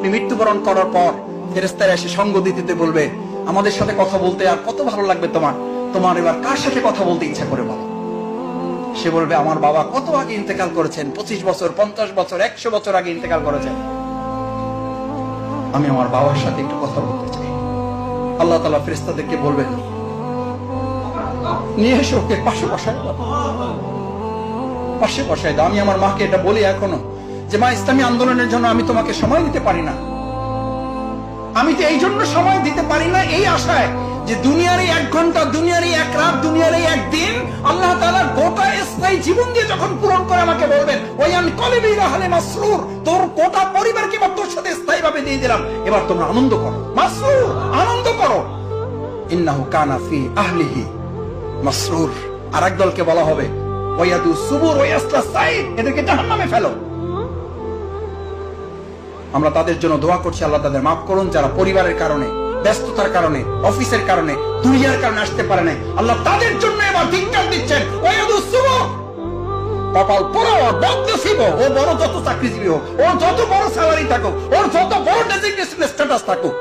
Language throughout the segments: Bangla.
আপনি মৃত্যুবরণ করার পর ফেরেশতারা এসে সঙ্গ দিতে বলবে, আমাদের সাথে কথা বলতে আর কত ভালো লাগবে তোমার, তোমার এবার কার সাথে কথা বলতে ইচ্ছা করে বলো। সে বলবে, আমার বাবা কত আগে ইন্তেকাল করেছেন, 25 বছর 50 বছর 100 বছর আগে ইন্তেকাল করেছেন, আমি আমার বাবার সাথে একটু কথা বলতে চাই। আল্লাহ তাআলা ফেরেশতাদেরকে বলবেন, নিয়ে এসে ওকে পাশে বসায় দাও, পাশে বসায় দাও। আমি আমার মাকে এটা বলি এখনো যে মা, ইসলামী আন্দোলনের জন্য আমি তোমাকে সময় দিতে পারি না, আমি তো এই জন্য সময় দিতে পারি না এই আশায় যে দুনিয়ার এই 1 ঘন্টা, দুনিয়ার এই 1 রাত, দুনিয়ার এই 1 দিন আল্লাহ তাআলা গোটা স্থায়ী জীবন দিয়ে যখন পূরণ করে আমাকে বলবেন, ওয়ান কলবি রাহলে মাসরুর, তোর গোটা পরিবারকে এবার তোর সাথে স্থায়ীভাবে দিয়ে দিলাম, এবার তোমরা আনন্দ করো, মাসরুর, আনন্দ করো। ইন্নাহু কানা ফি আহলিহি মাসরুর। আরেক দলকে বলা হবে ওয়ায়াদু সুবুর ওয়ায়াসলা সাইদ, এদেরকে জাহান্নামে ফেলো। আমরা তাদের জন্য দোয়া করছি, আল্লাহ তাদের মাফ করুন যারা পরিবারের কারণে, ব্যস্ততার কারণে, অফিসের কারণে, দুনিয়ার কারণে আসতে পারে নাই। আল্লাহ তাদের জন্য এবার ধিক্কার দিচ্ছেন, ওয়ায়াদু সুবুর, কপাল পোড়া, বদনসিব, ও বড় যত চাকরিজীবী হোক, ওর যত বড় স্যালারি থাকুক, ওর যত বড় ডেজিগনেশন স্ট্যাটাস থাকুক,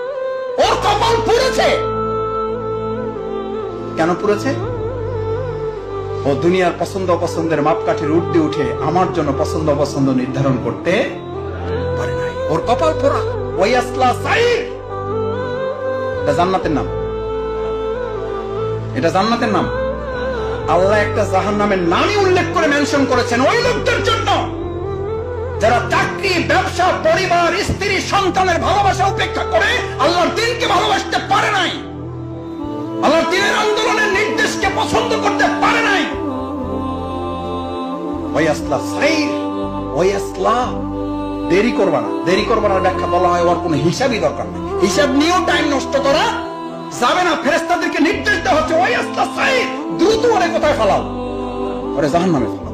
ওর কপাল পুড়েছে। কেন পুড়েছে? ও দুনিয়ার পছন্দ অপছন্দের মাপকাঠির ঊর্ধ্বে উঠে আমার জন্য পছন্দ অপছন্দ নির্ধারণ করতে পারে নাই, ওর কপাল পোড়া। ওয়ায়াসলা সাইর, এটা জান্নাতের নাম, এটা জান্নাতের নাম। আল্লাহ একটা জাহান্নামের নামই উল্লেখ করে মেনশন করেছেন ওই লোকদের জন্য যারা চাকরি, ব্যবসা, পরিবার, স্ত্রী, সন্তানের ভালোবাসা উপেক্ষা করে আল্লাহর দ্বীনকে ভালোবাসতে পারে নাই, আল্লাহর দ্বীনের আন্দোলনের নির্দেশকে পছন্দ করতে পারে নাই। ওয়ায়াসলা সাইর, ওয়ায়াসলা, দেরি করবা না, দেরি করবা না ব্যাখ্যা বলা হয় ওর কোনো হিসাবই দরকার নেই, হিসাব নিয়েও টাইম নষ্ট করা যাবে না। ফেরেশতাদেরকে নির্দেশ দেওয়া হচ্ছে ওয়ায়াসলা সাইর, দ্রুত ওরে কোথায় ফেলাও, ওরে জাহান্নামে ফেলাও।